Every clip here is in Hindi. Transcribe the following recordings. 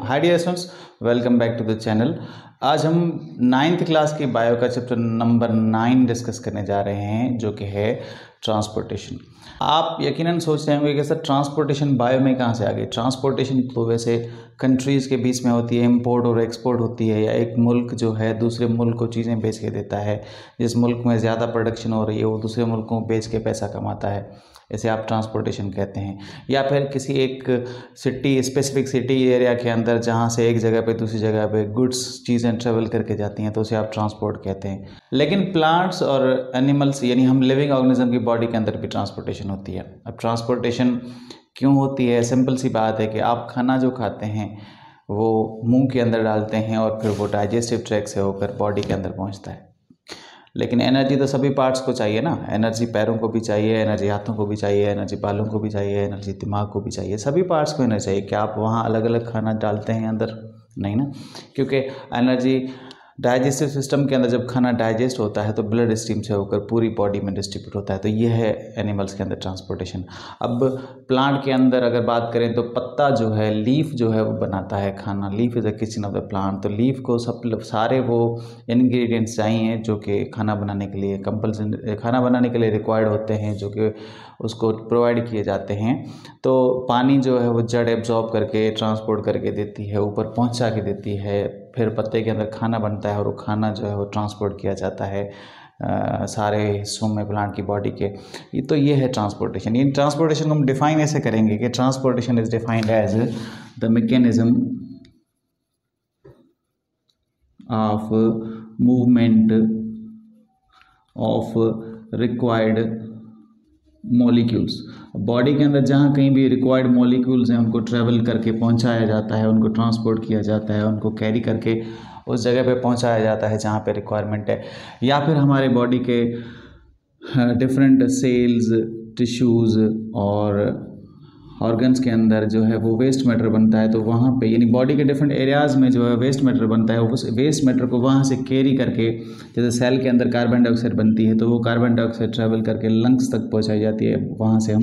Hi dear students, welcome back to the channel. आज हम 9th क्लास की बायो का चैप्टर नंबर 9 डिस्कस करने जा रहे हैं, जो कि है ट्रांसपोर्टेशन। आप यकीनन सोच रहे होंगे कि सर ट्रांसपोर्टेशन बायो में कहाँ से आ गई। ट्रांसपोर्टेशन तो वैसे कंट्रीज़ के बीच में होती है, इंपोर्ट और एक्सपोर्ट होती है, या एक मुल्क जो है दूसरे मुल्क को चीज़ें बेच के देता है। जिस मुल्क में ज़्यादा प्रोडक्शन हो रही है वो दूसरे मुल्क को बेच के पैसा कमाता है, इसे आप ट्रांसपोर्टेशन कहते हैं। या फिर किसी एक सिटी, स्पेसिफिक सिटी एरिया के अंदर जहाँ से एक जगह पे दूसरी जगह पे गुड्स चीज़ें ट्रेवल करके जाती हैं, तो उसे आप ट्रांसपोर्ट कहते हैं। लेकिन प्लांट्स और एनिमल्स यानी हम लिविंग ऑर्गेनिज्म की बॉडी के अंदर भी ट्रांसपोर्टेशन होती है। अब ट्रांसपोर्टेशन क्यों होती है? सिंपल सी बात है कि आप खाना जो खाते हैं वो मुंह के अंदर डालते हैं और फिर वो डाइजेस्टिव ट्रैक से होकर बॉडी के अंदर पहुँचता है। लेकिन एनर्जी तो सभी पार्ट्स को चाहिए ना। एनर्जी पैरों को भी चाहिए, एनर्जी हाथों को भी चाहिए, एनर्जी बालों को भी चाहिए, एनर्जी दिमाग को भी चाहिए, सभी पार्ट्स को एनर्जी चाहिए। क्या आप वहाँ अलग अलग खाना डालते हैं अंदर? नहीं ना, क्योंकि एनर्जी डाइजेस्टिव सिस्टम के अंदर जब खाना डाइजेस्ट होता है तो ब्लड स्ट्रीम से होकर पूरी बॉडी में डिस्ट्रीब्यूट होता है। तो ये है एनिमल्स के अंदर ट्रांसपोर्टेशन। अब प्लांट के अंदर अगर बात करें तो पत्ता जो है, लीफ जो है वो बनाता है खाना। Leaf is a kitchen of the plant. तो लीफ को सब सारे वो इंग्रेडिएंट्स चाहिए जो कि खाना बनाने के लिए कंपल्सरी, खाना बनाने के लिए रिक्वायर्ड होते हैं, जो कि उसको प्रोवाइड किए जाते हैं। तो पानी जो है वो जड़ एब्जॉर्ब करके ट्रांसपोर्ट करके देती है, ऊपर पहुंचा के देती है, फिर पत्ते के अंदर खाना बनता है और वो खाना जो है वो ट्रांसपोर्ट किया जाता है सारे हिस्सों में प्लांट की बॉडी के। ये है ट्रांसपोर्टेशन। ये ट्रांसपोर्टेशन को हम डिफाइन ऐसे करेंगे कि transportation is defined as the mechanism of movement of required molecules. Body के अंदर जहाँ कहीं भी रिक्वायर्ड मॉलिक्यूल्स हैं उनको ट्रैवल करके पहुँचाया जाता है, उनको ट्रांसपोर्ट किया जाता है, उनको कैरी करके उस जगह पे पहुँचाया जाता है जहाँ पे रिक्वायरमेंट है। या फिर हमारे बॉडी के डिफरेंट सेल्स, टिश्यूज़ और ऑर्गन्स के अंदर जो है वो वेस्ट मैटर बनता है, तो वहाँ पे यानी बॉडी के डिफरेंट एरियाज़ में जो है वेस्ट मैटर बनता है, उस वेस्ट मैटर को वहाँ से कैरी करके, जैसे सेल के अंदर कार्बन डाइऑक्साइड बनती है तो वो कार्बन डाइऑक्साइड ट्रैवल करके लंग्स तक पहुँचाई जाती है, वहाँ से हम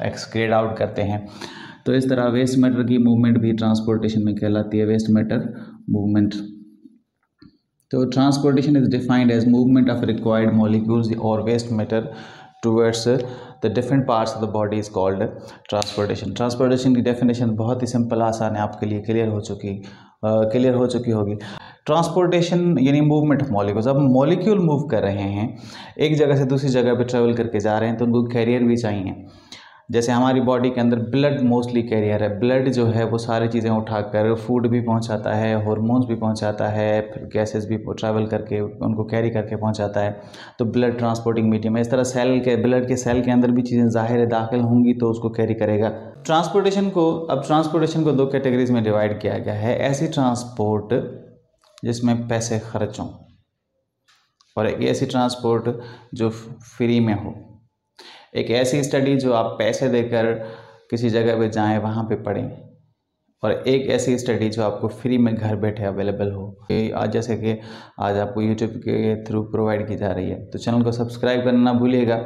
एक्सक्रेट आउट करते हैं। तो इस तरह वेस्ट मैटर की मूवमेंट भी ट्रांसपोर्टेशन में कहलाती है, वेस्ट मैटर मूवमेंट। तो transportation is defined as movement of required molecules और waste matter towards the different parts of the body is called transportation. Transportation की डेफिनेशन बहुत ही सिंपल, आसान है, आपके लिए क्लियर हो चुकी होगी। ट्रांसपोर्टेशन यानी मूवमेंट ऑफ मॉलिक्यूल्स। अब मॉलिक्यूल मूव कर रहे हैं, एक जगह से दूसरी जगह पे ट्रेवल करके जा रहे हैं, तो उनको कैरियर भी चाहिए। जैसे हमारी बॉडी के अंदर ब्लड मोस्टली कैरियर है। ब्लड जो है वो सारी चीज़ें उठाकर फूड भी पहुंचाता है, हार्मोन्स भी पहुंचाता है, फिर गैसेस भी ट्रैवल करके उनको कैरी करके पहुंचाता है। तो ब्लड ट्रांसपोर्टिंग मीडियम है। इस तरह ब्लड के सेल के अंदर भी चीज़ें ज़ाहिर दाखिल होंगी तो उसको कैरी करेगा। ट्रांसपोर्टेशन को 2 कैटेगरीज में डिवाइड किया गया है। ऐसी ट्रांसपोर्ट जिसमें पैसे खर्च हों, और एक ऐसी ट्रांसपोर्ट जो फ्री में हो। एक ऐसी स्टडी जो आप पैसे देकर किसी जगह पे जाएं, वहाँ पे पढ़ें, और एक ऐसी स्टडी जो आपको फ्री में घर बैठे अवेलेबल हो। आज जैसे कि आज आपको यूट्यूब के थ्रू प्रोवाइड की जा रही है, तो चैनल को सब्सक्राइब करना ना भूलिएगा।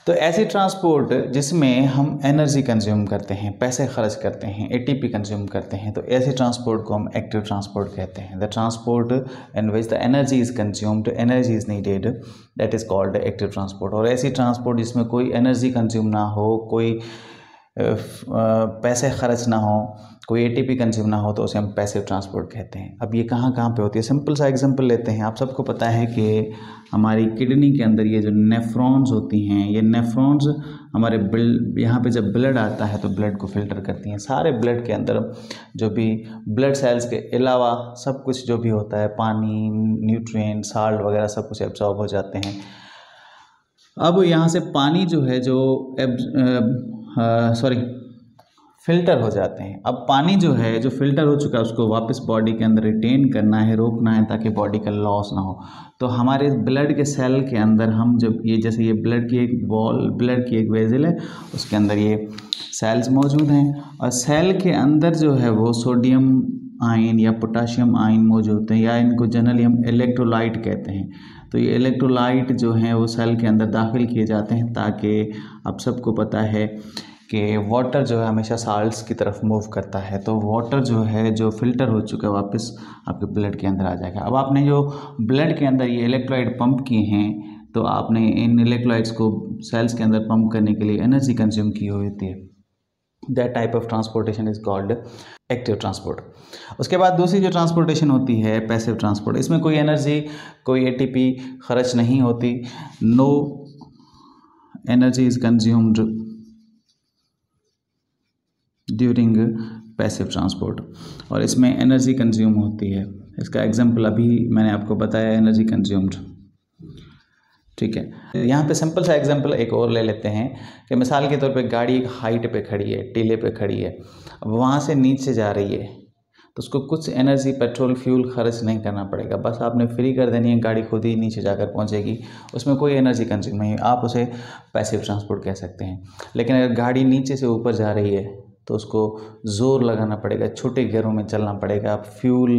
तो ऐसी ट्रांसपोर्ट जिसमें हम एनर्जी कंज्यूम करते हैं, पैसे खर्च करते हैं, एटीपी कंज्यूम करते हैं, तो ऐसे ट्रांसपोर्ट को हम एक्टिव ट्रांसपोर्ट कहते हैं। The transport in which the energy is consumed, energy is needed, that is called active transport. और ऐसी ट्रांसपोर्ट जिसमें कोई एनर्जी कंज्यूम ना हो, कोई पैसे खर्च ना हो, कोई एटीपी कंज्यूम ना हो, तो उसे हम पैसिव ट्रांसपोर्ट कहते हैं। अब ये कहाँ पे होती है? सिंपल सा एग्जांपल लेते हैं। आप सबको पता है कि हमारी किडनी के अंदर ये जो नेफ्रॉन्स होती हैं, ये नेफ्रॉन्स हमारे यहाँ पे जब ब्लड आता है तो ब्लड को फिल्टर करती हैं। सारे ब्लड के अंदर जो भी ब्लड सेल्स के अलावा सब कुछ जो भी होता है, पानी, न्यूट्रिएंट, साल्ट वगैरह सब कुछ एब्जॉर्ब हो जाते हैं। अब यहाँ से पानी जो है फिल्टर हो जाते हैं। अब पानी जो है जो फिल्टर हो चुका है उसको वापस बॉडी के अंदर रिटेन करना है, रोकना है, ताकि बॉडी का लॉस ना हो। तो हमारे ब्लड के सेल के अंदर हम जब जैसे ये ब्लड की एक वेसल है, उसके अंदर ये सेल्स मौजूद हैं, और सेल के अंदर जो है वो सोडियम आयन या पोटाशियम आयन मौजूद होते हैं, या इनको जनरली हम इलेक्ट्रोलाइट कहते हैं। तो ये इलेक्ट्रोलाइट जो हैं वो सेल के अंदर दाखिल किए जाते हैं, ताकि आप सबको पता है कि वाटर जो है हमेशा साल्ट्स की तरफ मूव करता है, तो वाटर जो है जो फिल्टर हो चुका है वापस आपके ब्लड के अंदर आ जाएगा। अब आपने जो ब्लड के अंदर ये इलेक्ट्रोलाइट पंप किए हैं, तो आपने इन इलेक्ट्रोलाइट्स को सेल्स के अंदर पंप करने के लिए एनर्जी कंज्यूम की हुई होती है। That type of transportation is called active transport. उसके बाद दूसरी जो ट्रांसपोर्टेशन होती है पैसिव ट्रांसपोर्ट, इसमें कोई एनर्जी, कोई एटीपी खर्च नहीं होती। No energy is consumed during passive transport, और इसमें एनर्जी कंज्यूम होती है। इसका एग्जांपल अभी मैंने आपको बताया, एनर्जी कंज्यूम्ड। ठीक है, यहाँ पे सिंपल सा एग्जांपल एक और ले लेते हैं कि मिसाल के तौर पे गाड़ी एक हाइट पे खड़ी है, टीले पे खड़ी है, अब वहाँ से नीचे जा रही है, तो उसको कुछ एनर्जी, पेट्रोल, फ्यूल खर्च नहीं करना पड़ेगा, बस आपने फ्री कर देनी है, गाड़ी खुद ही नीचे जाकर पहुँचेगी, उसमें कोई एनर्जी कंज्यूम नहीं है, आप उसे पैसिव ट्रांसपोर्ट कह सकते हैं। लेकिन अगर गाड़ी नीचे से ऊपर जा रही है तो उसको ज़ोर लगाना पड़ेगा, छोटे गियरों में चलना पड़ेगा, फ्यूल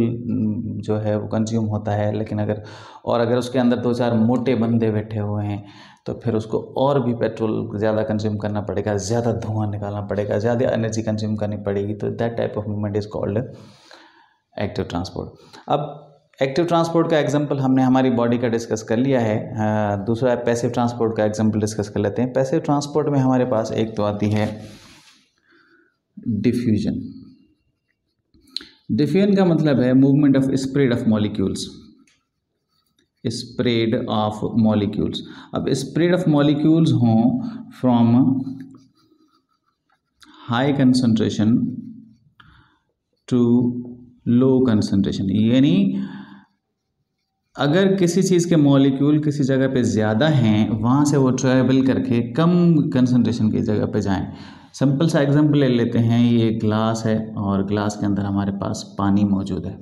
जो है वो कंज्यूम होता है। लेकिन अगर उसके अंदर 2-4 मोटे बंदे बैठे हुए हैं तो फिर उसको और भी पेट्रोल ज़्यादा कंज्यूम करना पड़ेगा, ज़्यादा धुआं निकालना पड़ेगा, ज़्यादा एनर्जी कंज्यूम करनी पड़ेगी। तो that type of movement is called active transport. अब एक्टिव ट्रांसपोर्ट का एग्जांपल हमने हमारी बॉडी का डिस्कस कर लिया है। दूसरा पैसिव ट्रांसपोर्ट का एग्जांपल डिस्कस कर लेते हैं। पैसिव ट्रांसपोर्ट में हमारे पास एक तो आती है डिफ्यूजन। डिफ्यूजन का मतलब है movement of spread of molecules, spread of molecules. अब स्प्रेड ऑफ मॉलिक्यूल्स हों from high concentration to low concentration, यानी अगर किसी चीज़ के मॉलिक्यूल किसी जगह पे ज़्यादा हैं, वहाँ से वो ट्रैवल करके कम कंसंट्रेशन की जगह पे जाएं। सिंपल सा एग्जांपल ले लेते हैं, ये ग्लास है और ग्लास के अंदर हमारे पास पानी मौजूद है।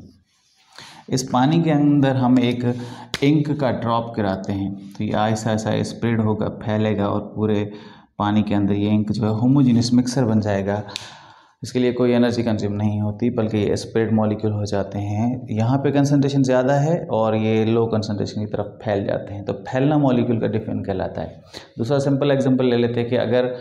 इस पानी के अंदर हम एक इंक का ड्रॉप गिराते हैं, तो ये ऐसा ऐसा स्प्रेड होगा, फैलेगा और पूरे पानी के अंदर ये इंक जो है होमोजेनियस मिक्सर बन जाएगा। इसके लिए कोई एनर्जी कंज्यूम नहीं होती, बल्कि ये स्प्रेड मॉलिक्यूल हो जाते हैं। यहाँ पे कंसंट्रेशन ज़्यादा है और ये लो कंसंट्रेशन की तरफ फैल जाते हैं, तो फैलना मॉलिक्यूल का डिफ्यूजन कहलाता है। दूसरा सिंपल एग्जांपल ले लेते हैं कि अगर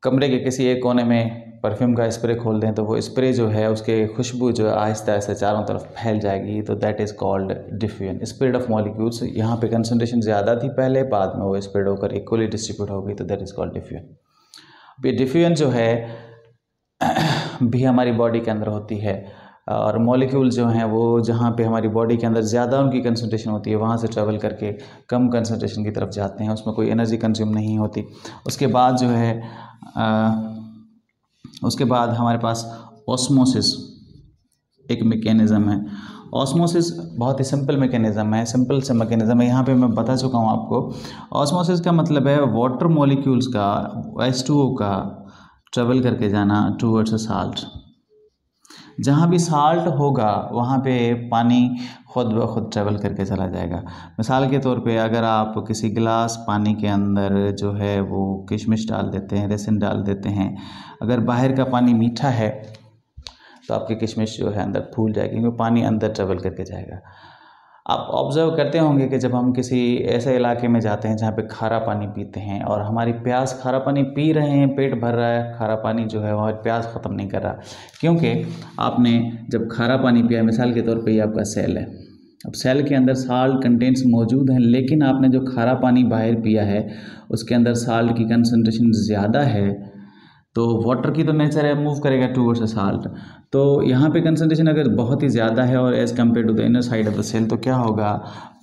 कमरे के किसी एक कोने में परफ्यूम का स्प्रे खोल दें, तो वो स्प्रे जो है उसके खुशबू जो है आहिस्ता आहिस्ता चारों तरफ फैल जाएगी, तो that is called diffusion. Spread of molecules, यहाँ पे कंसंट्रेशन ज़्यादा थी पहले, बाद में वो स्प्रेड होकर इक्वली डिस्ट्रीब्यूट हो गई, तो दैट इज़ कॉल्ड डिफ्यूजन। ये डिफ्यूजन जो है भी हमारी बॉडी के अंदर होती है, और मॉलिक्यूल जो हैं वो जहाँ पे हमारी बॉडी के अंदर ज़्यादा उनकी कंसंट्रेशन होती है, वहाँ से ट्रैवल करके कम कंसंट्रेशन की तरफ जाते हैं, उसमें कोई एनर्जी कंज्यूम नहीं होती। उसके बाद जो है उसके बाद हमारे पास ऑस्मोसिस एक मैकेनिज़्म है। ऑस्मोसिस बहुत ही सिंपल मैकेनिज़्म है, सिंपल से मैकेनिज़्म है, यहाँ पे मैं बता चुका हूँ आपको। ऑस्मोसिस का मतलब है वाटर मॉलिक्यूल्स का, H2O का ट्रेवल करके जाना टूवर्ड्स अ साल्ट। जहाँ भी साल्ट होगा वहाँ पे पानी खुद ब खुद ट्रेवल करके चला जाएगा। मिसाल के तौर पे अगर आप किसी गिलास पानी के अंदर जो है वो किशमिश डाल देते हैं, रेसिन डाल देते हैं, अगर बाहर का पानी मीठा है तो आपकी किशमिश जो है अंदर फूल जाएगी, क्योंकि पानी अंदर ट्रेवल करके जाएगा। आप ऑब्ज़र्व करते होंगे कि जब हम किसी ऐसे इलाके में जाते हैं जहाँ पे खारा पानी पीते हैं और हमारी प्यास, खारा पानी पी रहे हैं, पेट भर रहा है, खारा पानी जो है हमारी प्यास ख़त्म नहीं कर रहा, क्योंकि आपने जब खारा पानी पिया, मिसाल के तौर पे ये आपका सेल है, अब सेल के अंदर साल्ट कंटेंट्स मौजूद हैं, लेकिन आपने जो खारा पानी बाहर पिया है उसके अंदर साल्ट की कंसनट्रेशन ज़्यादा है, तो वाटर की तो नेचर है मूव करेगा टूवर्ड्स साल्ट। तो यहाँ पे कंसंट्रेशन अगर बहुत ही ज़्यादा है और as compare to the inner side of the cell, तो क्या होगा,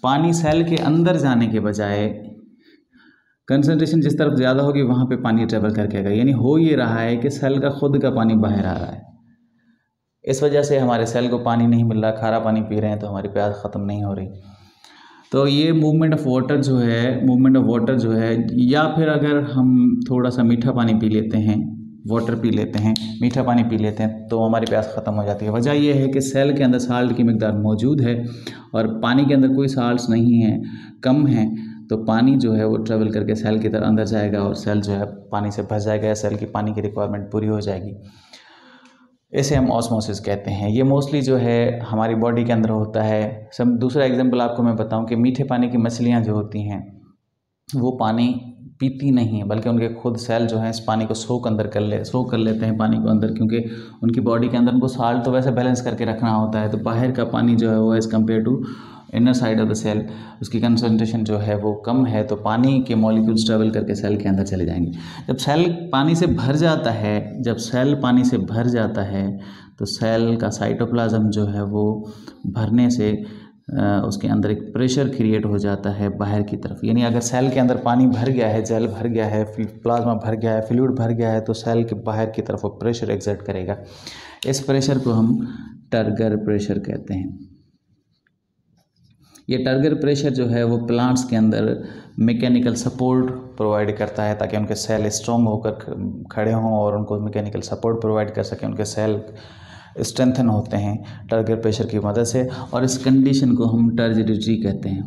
पानी सेल के अंदर जाने के बजाय कंसंट्रेशन जिस तरफ ज़्यादा होगी वहाँ पे पानी ट्रेवल करके आएगा। यानी हो ये रहा है कि सेल का खुद का पानी बाहर आ रहा है, इस वजह से हमारे सेल को पानी नहीं मिल रहा, खारा पानी पी रहे हैं तो हमारी प्यास ख़त्म नहीं हो रही। तो ये मूवमेंट ऑफ वाटर जो है, या फिर अगर हम थोड़ा सा मीठा पानी पी लेते हैं, वाटर पी लेते हैं, मीठा पानी पी लेते हैं, तो हमारी प्यास ख़त्म हो जाती है। वजह यह है कि सेल के अंदर साल्ट की मिकदार मौजूद है और पानी के अंदर कोई साल्ट्स नहीं है, कम है, तो पानी जो है वो ट्रेवल करके सेल की तरफ अंदर जाएगा और सेल जो है पानी से भर जाएगा, या सेल की पानी की रिक्वायरमेंट पूरी हो जाएगी। इसे हम ऑस्मोसिस कहते हैं। ये मोस्टली जो है हमारी बॉडी के अंदर होता है। दूसरा एग्जांपल आपको मैं बताऊं कि मीठे पानी की मछलियां जो होती हैं वो पानी पीती नहीं है, बल्कि उनके खुद सेल जो है इस पानी को सोख कर लेते हैं पानी को अंदर, क्योंकि उनकी बॉडी के अंदर उनको साल्ट तो वैसे बैलेंस करके रखना होता है। तो बाहर का पानी जो है वो as compare to inner side of the cell उसकी कंसंट्रेशन जो है वो कम है, तो पानी के मॉलिक्यूल्स ट्रेवल करके सेल के अंदर चले जाएंगे। जब सेल पानी से भर जाता है तो सेल का साइटोप्लाज्म जो है वो भरने से उसके अंदर एक प्रेशर क्रिएट हो जाता है बाहर की तरफ। यानी अगर सेल के अंदर पानी भर गया है, जेल भर गया है, प्लाज्मा भर गया है, फ्लूइड भर गया है, तो सेल के बाहर की तरफ वो प्रेशर एक्सर्ट करेगा। इस प्रेशर को हम टर्गर प्रेशर कहते हैं। ये टर्गर प्रेशर जो है वो प्लांट्स के अंदर मैकेनिकल सपोर्ट प्रोवाइड करता है, ताकि उनके सेल स्ट्रॉन्ग होकर खड़े हों और उनको मैकेनिकल सपोर्ट प्रोवाइड कर सकें, उनके सेल स्ट्रेंथन होते हैं टर्गर प्रेशर की मदद से। और इस कंडीशन को हम टर्जिडिटी कहते हैं।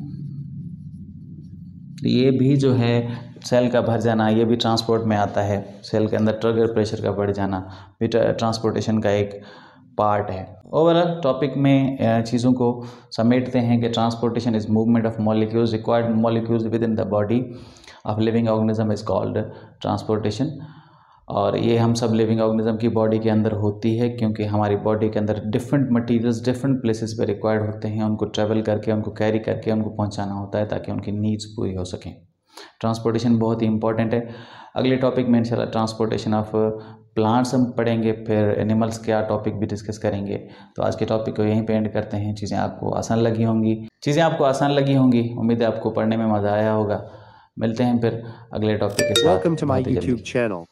ये भी जो है सेल का भर जाना, ये भी ट्रांसपोर्ट में आता है। सेल के अंदर टर्गर प्रेशर का बढ़ जाना भी ट्रांसपोर्टेशन का एक पार्ट है। ओवरऑल टॉपिक में चीज़ों को समेटते हैं कि transportation is movement of molecules, required molecules with in the body of living organism is called transportation. और ये हम सब लिविंग ऑर्गेनिज्म की बॉडी के अंदर होती है, क्योंकि हमारी बॉडी के अंदर डिफरेंट मटेरियल्स डिफरेंट प्लेसेस पे रिक्वायर्ड होते हैं। उनको ट्रैवल करके, उनको कैरी करके उनको पहुंचाना होता है, ताकि उनकी नीड्स पूरी हो सकें। ट्रांसपोर्टेशन बहुत ही इंपॉर्टेंट है। अगले टॉपिक में इंशाल्लाह ट्रांसपोर्टेशन ऑफ प्लांट्स हम पढ़ेंगे, फिर एनिमल्स क्या टॉपिक भी डिस्कस करेंगे। तो आज के टॉपिक को यहीं पे एंड करते हैं। चीज़ें आपको आसान लगी होंगी, उम्मीद है आपको पढ़ने में मज़ा आया होगा। मिलते हैं फिर अगले टॉपिक के साथ। Welcome to my YouTube channel.